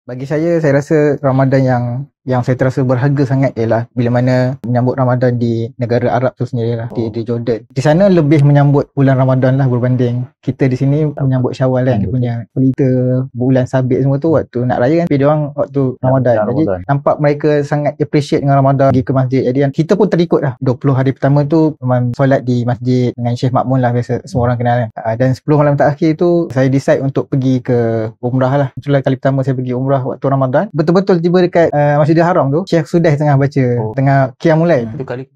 Bagi saya rasa Ramadan yang saya terasa berharga sangat ialah bila mana menyambut Ramadan di negara Arab tu sendiri lah, di Jordan. Di sana lebih menyambut bulan Ramadan lah berbanding kita di sini menyambut Syawal kan. Dia punya pelita, bulan sabit semua tu waktu nak raya kan. Tapi diorang waktu Ramadan. Jadi nampak mereka sangat appreciate dengan Ramadan, pergi ke masjid. Jadi kita pun terikut lah. 20 hari pertama tu memang solat di masjid dengan Syekh Makmun lah, biasa semua orang kenal kan. Dan 10 malam terakhir tu saya decide untuk pergi ke umrah lah. Itulah kali pertama saya pergi umrah waktu Ramadan. Betul-betul tiba dekat Masjidil Haram tu, Syekh Sudais tengah baca, tengah qiyamul lail. Itu kali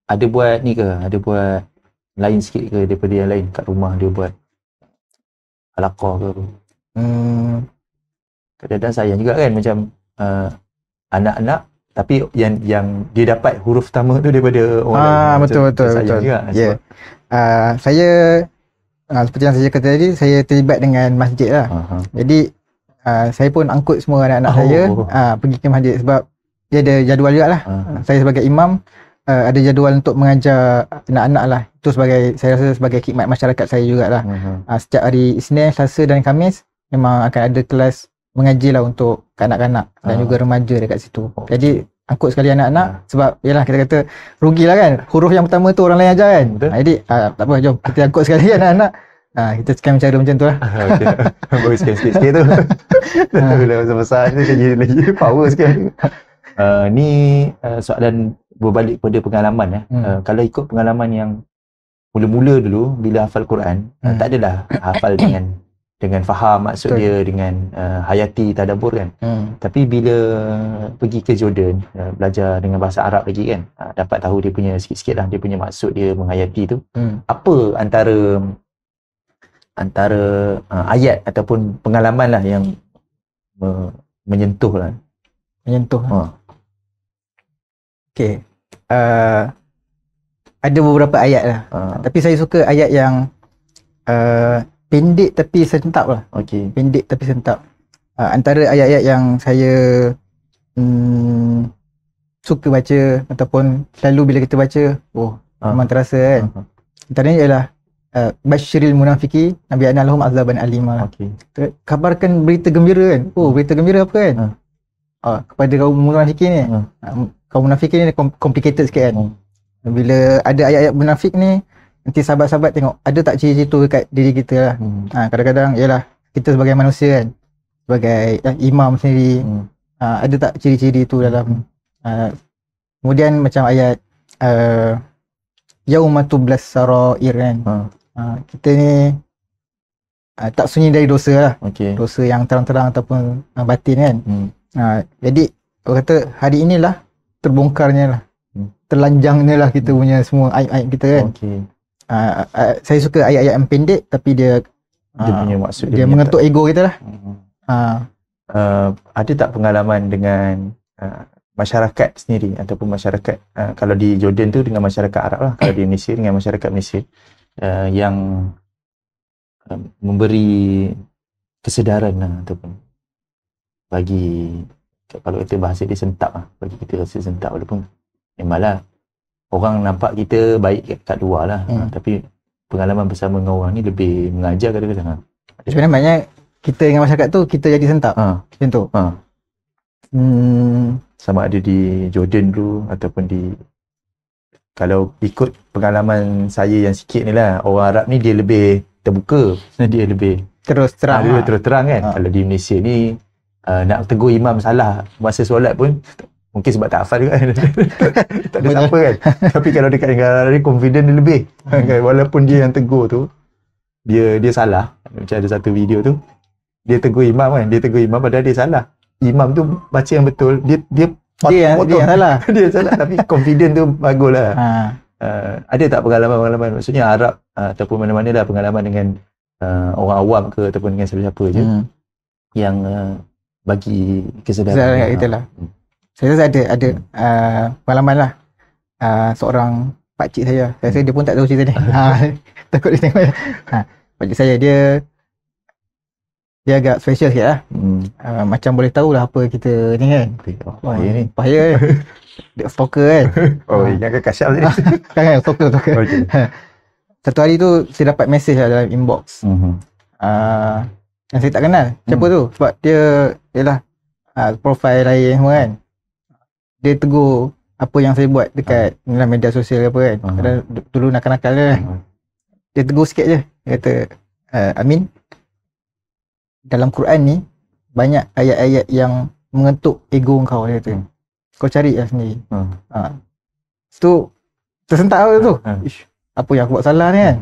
ada buat ni ke? Ada buat lain sikit ke daripada yang lain? Kat rumah dia buat halaqah ke apa? Kadang-kadang sayang juga kan, macam anak-anak tapi yang dia dapat huruf pertama tu daripada orang lain. Betul. Juga, yeah. Saya seperti yang saya kata tadi, saya terlibat dengan masjid lah. Jadi saya pun angkut semua anak-anak saya pergi ke masjid sebab dia ada jadual juga lah. Saya sebagai imam ada jadual untuk mengajar anak-anak lah. Itu saya rasa sebagai khidmat masyarakat saya jugalah. Setiap hari Isnin, Selasa dan Khamis memang akan ada kelas mengaji lah untuk kanak-kanak dan juga remaja dekat situ. Jadi angkut sekali anak-anak sebab yalah kita kata rugilah kan, huruf yang pertama tu orang lain ajar kan. Jadi tak apa, jom kita angkut sekali anak-anak. Kita sekian cara macam tu lah. Baru sikit-sikit tu. Bila besar-besar ni jadi lagi power sikit. Ni soalan berbalik pada pengalaman. Kalau ikut pengalaman yang mula-mula dulu bila hafal Quran, tak adalah hafal dengan faham maksud dia, dengan hayati tadabbur kan. Tapi bila pergi ke Jordan, belajar dengan bahasa Arab lagi kan, dapat tahu dia punya sikit-sikit lah, dia punya maksud dia menghayati tu. Apa antara ayat ataupun pengalaman lah yang menyentuh lah. Okay. Ada beberapa ayat lah. Tapi saya suka ayat yang pendek tapi sentap lah. Pendek tapi sentap. Antara ayat-ayat yang saya suka baca ataupun selalu bila kita baca, memang terasa kan. Antaranya ialah Basyiril munafiki Nabi anna lahum azaban alima. Kabarkan berita gembira kan. Berita gembira apa kan? Kepada kaum munafiki ni. Kaum munafik ni complicated sikit kan. Bila ada ayat-ayat munafik ni, nanti sahabat-sahabat tengok ada tak ciri-ciri tu dekat diri kita lah. Kadang-kadang ialah kita sebagai manusia kan, sebagai imam sendiri, ada tak ciri-ciri tu dalam kemudian macam ayat yauma tublas sarair kan. Kita ni tak sunyi dari dosa lah. Dosa yang terang-terang ataupun batin kan. Jadi orang kata hari inilah terbongkarnya lah, terlanjangnya lah kita punya semua aib-aib kita kan. Saya suka ayat-ayat yang pendek tapi dia punya maksud dia mengetuk ego kita lah. Ada tak pengalaman dengan masyarakat sendiri ataupun masyarakat kalau di Jordan tu dengan masyarakat Arab lah, kalau di Malaysia dengan masyarakat Malaysia yang memberi kesedaran lah, ataupun bagi, kalau kita bahasa dia sentap lah, bagi kita rasa sentap, walaupun memanglah orang nampak kita baik kat luar lah, tapi pengalaman bersama dengan orang ni lebih mengajar kadang-kadang. Sebenarnya maknanya kita dengan masyarakat tu kita jadi sentap macam tu. Sama ada di Jordan dulu ataupun kalau ikut pengalaman saya yang sikit ni lah, orang Arab ni dia lebih terbuka, dia lebih terus terang. Dia terus terang kan. Kalau di Malaysia ni nak tegur imam salah masa solat pun mungkin sebab tak hafal juga kan. Tak ada siapa kan. Tapi kalau dekat negara ni confident dia lebih. Walaupun dia yang tegur tu dia salah. Macam ada satu video tu dia tegur imam kan, dia tegur imam padahal dia salah. Imam tu baca yang betul, dia yang salah. Dia salah tapi confident tu baguslah. Ada tak pengalaman-pengalaman, maksudnya Arab ataupun mana-mana lah, pengalaman dengan orang awam ke ataupun dengan siapa-siapa je yang bagi kesedaran kat kita lah. Saya rasa ada pengalaman lah. Seorang pakcik saya rasa dia pun tak tahu cerita ni. Takut dia tengok. Pakcik saya dia agak special sikit lah. Macam boleh tahulah apa kita ni kan. Bahaya ni. Bahaya kan. Dia stalker kan. Ingatkan Kasyaf ni. Kan stalker. Satu hari tu saya dapat mesej lah dalam inbox. yang saya tak kenal. Siapa tu? Sebab dia ialah profil lain semua kan. Dia tegur apa yang saya buat dekat dalam media sosial ke apa kan. Kadang dulu nakal-nakal dia kan. Dia tegur sikit je. Dia kata, Amin, dalam Quran ni banyak ayat-ayat yang mengetuk ego kau, dia kata. Kau cari lah sendiri. So tersentak tu. Ish, apa yang aku buat salah ni kan.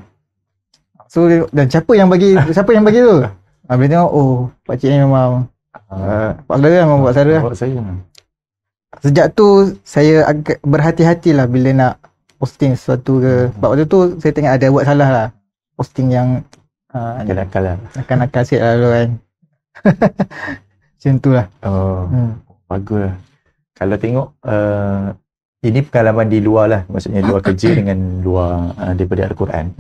So dan siapa yang bagi tu? Bila tengok, oh pakcik ni memang Pak Saudara memang buat saudara. Sejak tu saya agak berhati-hatilah bila nak posting sesuatu ke. Sebab waktu tu saya tengok ada buat salah lah. Posting yang nakal lah. Nakal sikit lah dulu kan. Macam tu lah. Bagus lah. Kalau tengok ini pengalaman di luar lah. Maksudnya luar kerja dengan luar daripada Al-Quran.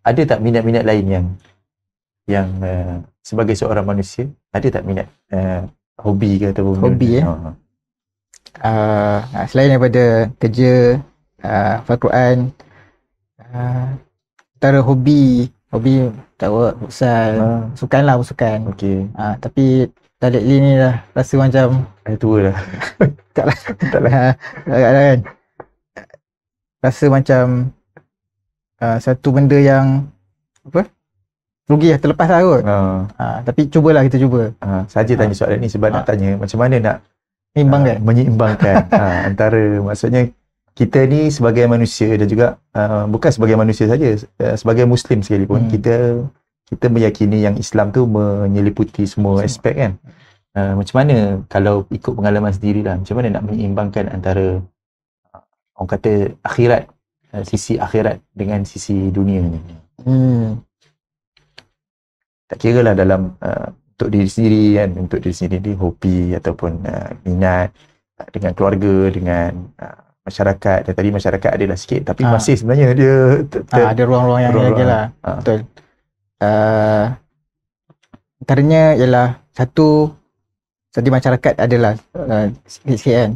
Ada tak minat-minat lain yang sebagai seorang manusia, ada tak minat hobi ke ataupun hobi selain daripada kerja, Al-Quran, antara hobi tahu futsal, sukan. Okey. Tapi lately ni dah rasa macam tua dah. taklah kan. Rasa macam satu benda yang rugi lah, terlepas lah kot. Tapi kita cuba. Saja tanya soalan ni sebab nak tanya macam mana nak menyeimbangkan antara, maksudnya kita ni sebagai manusia dan juga bukan sebagai manusia saja, sebagai Muslim sekalipun, kita meyakini yang Islam tu menyeliputi semua aspek kan. Macam mana kalau ikut pengalaman sendirilah, macam mana nak menyeimbangkan antara orang kata akhirat, sisi akhirat dengan sisi dunia ni? Tak kira lah dalam untuk diri sendiri kan, untuk diri sendiri hobi ataupun minat dengan keluarga, dengan masyarakat. Dan tadi masyarakat adalah sikit, tapi masih sebenarnya dia ada ruang-ruang yang lagi lah. Betul. Antaranya ialah satu, tadi masyarakat adalah sikit-sikit kan.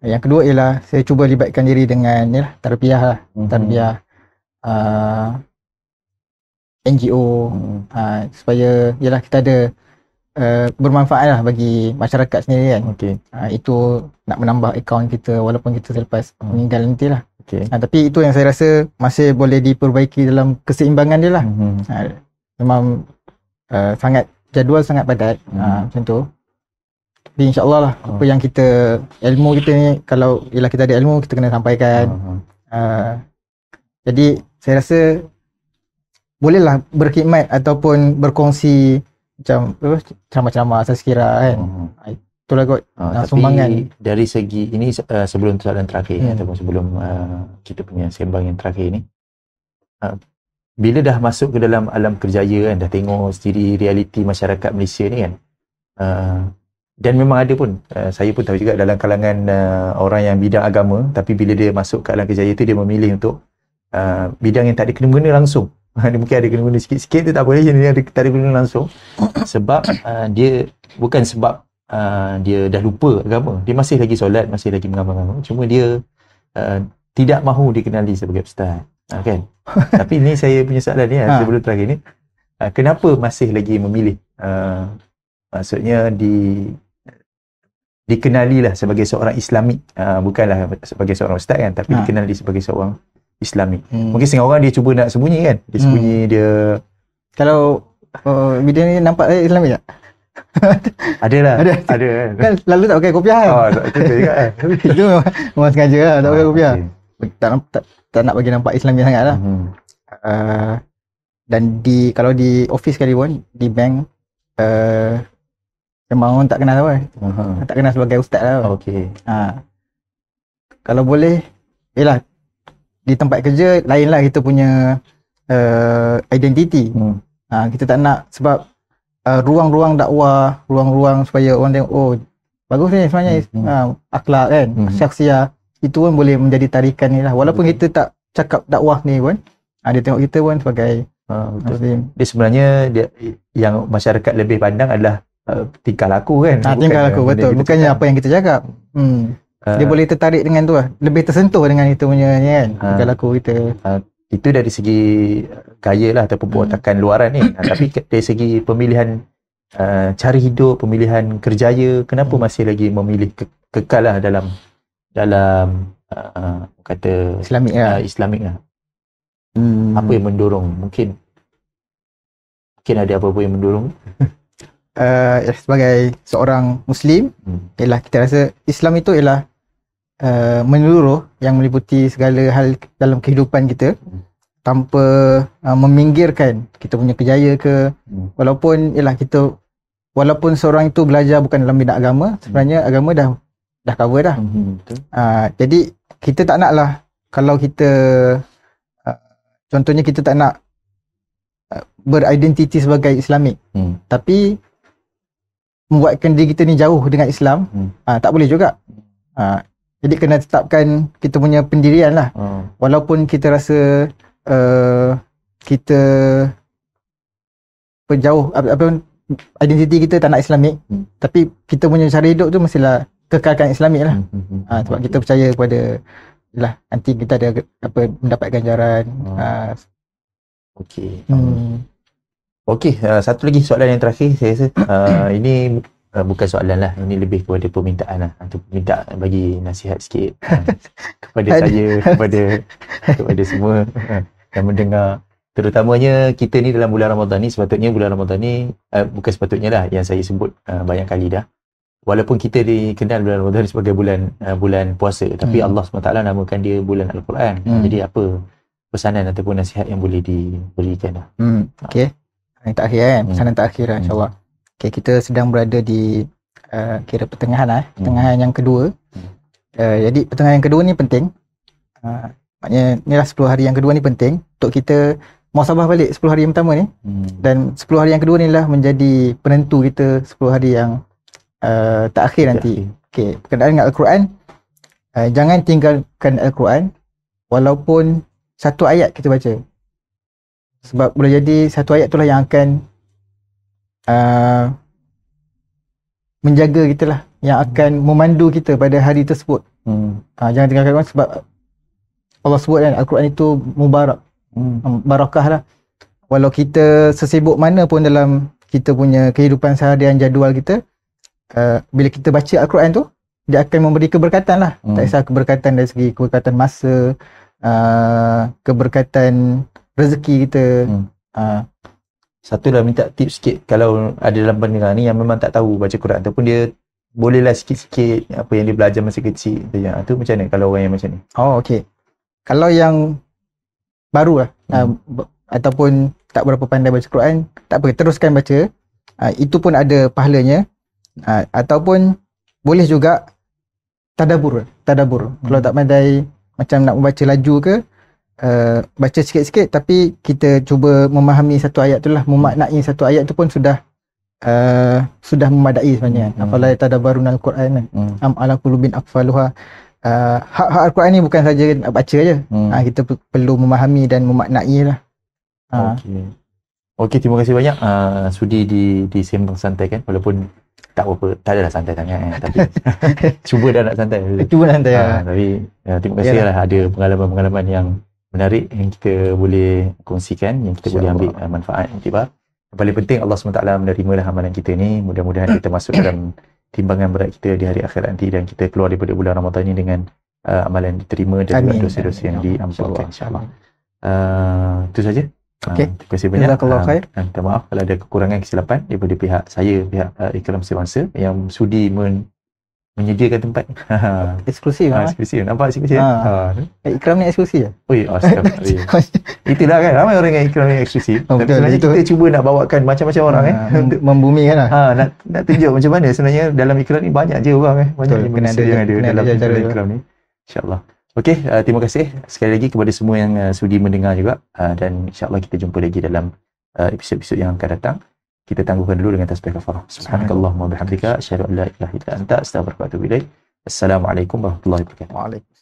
Yang kedua ialah saya cuba libatkan diri dengan tarbiyah lah. Tarbiyah NGO, supaya ialah kita ada bermanfaat lah bagi masyarakat sendiri kan. Itu nak menambah akaun kita walaupun kita selepas meninggal nanti lah. Tapi itu yang saya rasa masih boleh diperbaiki dalam keseimbangan dia lah. Memang jadual sangat padat, macam tu. Tapi insyaAllah lah apa yang kita, ilmu kita ni, kalau ialah kita ada ilmu, kita kena sampaikan. Jadi saya rasa bolehlah berkhidmat ataupun berkongsi macam ceramah-ceramah asas kira kan. Itulah kot sumbangan. Dari segi ini sebelum soalan terakhir ataupun sebelum kita punya sembang yang terakhir ni, bila dah masuk ke dalam alam kerjaya kan, dah tengok sendiri realiti masyarakat Malaysia ni kan, dan memang ada pun, saya pun tahu juga dalam kalangan orang yang bidang agama, tapi bila dia masuk ke alam kerjaya tu, dia memilih untuk bidang yang tak ada kena-mengena langsung. Dia mungkin ada kena-mengena sikit-sikit tu tak boleh, dia ada tak ada kena-mengena langsung. Sebab dia bukan sebab dia dah lupa agama, dia masih lagi solat, masih lagi mengamalkan agama, cuma dia tidak mahu dikenali sebagai ustaz, kan. Tapi ni saya punya soalan ni sebelum terakhir ni, kenapa masih lagi memilih maksudnya dikenali lah sebagai seorang Islamik, bukanlah sebagai seorang ustaz kan, tapi dikenali sebagai seorang Islamik. Mungkin setengah orang dia cuba nak sembunyi kan, dia sembunyi, dia kalau video ni nampak saya Islamik tak? Ada kan lalu tak pakai kopiah kan. Itu memang sengaja lah tak pakai kopiah. Tak nak bagi nampak Islami sangat lah. Dan kalau di office kali pun, di bank, memang orang tak kenal apa. Tak kenal sebagai ustaz lah. Kalau boleh, yelah, di tempat kerja lain lah kita punya identiti. Kita tak nak, sebab ruang-ruang dakwah, ruang-ruang supaya orang tengok, oh bagus ni sebenarnya, akhlak kan, syakhsiah, itu pun boleh menjadi tarikan ni lah. Walaupun kita tak cakap dakwah ni pun, dia tengok kita pun sebagai Muslim. Dia sebenarnya yang masyarakat lebih pandang adalah tingkah laku kan. Tingkah laku, betul. Bukannya apa yang kita cakap. Dia boleh tertarik dengan tu lah, lebih tersentuh dengan kita punya ni kan, tingkah laku kita. Itu dari segi gaya lah ataupun perwatakan luaran ni. Tapi dari segi pemilihan cara hidup, pemilihan kerjaya, kenapa masih lagi memilih kekal lah dalam kata Islamik lah. Apa yang mendorong? Mungkin ada apa-apa yang mendorong? Sebagai seorang Muslim, ialah kita rasa Islam itu ialah menyeluruh yang meliputi segala hal dalam kehidupan kita, tanpa meminggirkan kita punya kerjaya ke, walaupun seorang itu belajar bukan dalam bidang agama, sebenarnya agama dah cover dah. Jadi kita tak nak lah, kalau kita contohnya kita tak nak beridentiti sebagai Islamik, tapi membuatkan diri kita ni jauh dengan Islam, tak boleh juga. Jadi kena tetapkan kita punya pendirian lah. Walaupun kita rasa kita jauh, identiti kita tak nak Islamik, tapi kita punya cara hidup tu mestilah kekalkan Islamik lah. Sebab kita percaya kepada nanti kita ada mendapat ganjaran. Okey, satu lagi soalan yang terakhir saya rasa. Ini bukan soalan lah, ini lebih kepada permintaan lah. Untuk minta bagi nasihat sikit kepada saya, kepada semua yang mendengar. Terutamanya kita ni dalam bulan Ramadan ni, sepatutnya bulan Ramadan ni bukan sepatutnya lah, yang saya sebut banyak kali dah. Walaupun kita dikenal bulan Ramadan ni sebagai bulan puasa, tapi Allah SWT namakan dia bulan Al-Quran. Jadi apa pesanan ataupun nasihat yang boleh diberikan lah? Okey. Yang terakhir kan, pesanan terakhir lah, insyaAllah. Okay, kita sedang berada di kira pertengahan yang kedua. Jadi pertengahan yang kedua ni penting. Maknanya inilah 10 hari yang kedua ni penting untuk kita muhasabah balik 10 hari yang pertama ni. Dan 10 hari yang kedua ni lah menjadi penentu kita 10 hari yang terakhir nanti. Okay, berkenaan dengan Al-Quran, jangan tinggalkan Al-Quran walaupun satu ayat kita baca. Sebab boleh jadi satu ayat itulah yang akan menjaga kita lah, yang akan memandu kita pada hari tersebut. Jangan tinggalkan Al-Quran, sebab Allah sebut kan Al-Quran itu mubarak, barakah lah. Walau kita sesibuk mana pun dalam kita punya kehidupan seharian, jadual kita, bila kita baca Al-Quran tu, dia akan memberi keberkatan lah. Tak kisah keberkatan dari segi keberkatan masa, keberkatan rezeki kita. Satu lah minta tips sikit kalau ada dalam pendengar ni yang memang tak tahu baca Quran, ataupun dia bolehlah sikit-sikit apa yang dia belajar masa kecil tu macam mana kalau orang yang macam ni? Okey. Kalau yang baru lah, ataupun tak berapa pandai baca Quran, tak apa, teruskan baca. Itu pun ada pahalanya. Ataupun boleh juga tadabbur. Kalau tak pandai macam nak membaca laju ke, baca sikit-sikit tapi kita cuba memahami satu ayat tu lah, memaknai satu ayat tu pun sudah memadai sebenarnya. Afala tadabbaruna al-Quran am ala qulubin aqfaluha. Hak Al-Quran ni bukan saja nak baca je. Kita perlu memahami dan memaknai lah. Okey, terima kasih banyak sudi disembang santai kan, walaupun tak apa, tak adalah santai sangat tapi cuba dah nak santai. Tapi terima kasih lah, ada pengalaman-pengalaman yang menarik yang kita boleh kongsikan, yang kita boleh ambil manfaat, iktibar. Yang paling penting Allah SWT menerimalah amalan kita ni. Mudah-mudahan kita masuk dalam timbangan berat kita di hari akhirat nanti, dan kita keluar daripada bulan Ramadan ni dengan amalan diterima dan juga dosa-dosa yang diampunkan, insyaAllah. Itu saja. Terima kasih banyak. Minta maaf kalau ada kekurangan kesilapan daripada pihak saya, pihak Ikram Sewangsa yang sudi menyediakan tempat eksklusif. Eksklusif. Nampak eksklusif? Ikram ni eksklusif. Itulah kan, ramai orang yang Ikram ni eksklusif. Tapi sebenarnya kita cuba nak bawakan macam-macam orang untuk membumikan lah. Nak tunjuk macam mana sebenarnya dalam Ikram ni banyak je orang banyak je manusia yang ada dalam Ikram ni, insyaAllah. Okey, terima kasih sekali lagi kepada semua yang sudi mendengar juga, dan insyaAllah kita jumpa lagi dalam episod-episod yang akan datang. Kita tangguhkan dulu dengan tasbih kafarah. Subhanakallahumma bihamdika asyhadu an la ilaha illa anta astaghfiruka wa atubu ilaik. Assalamualaikum warahmatullahi wabarakatuh.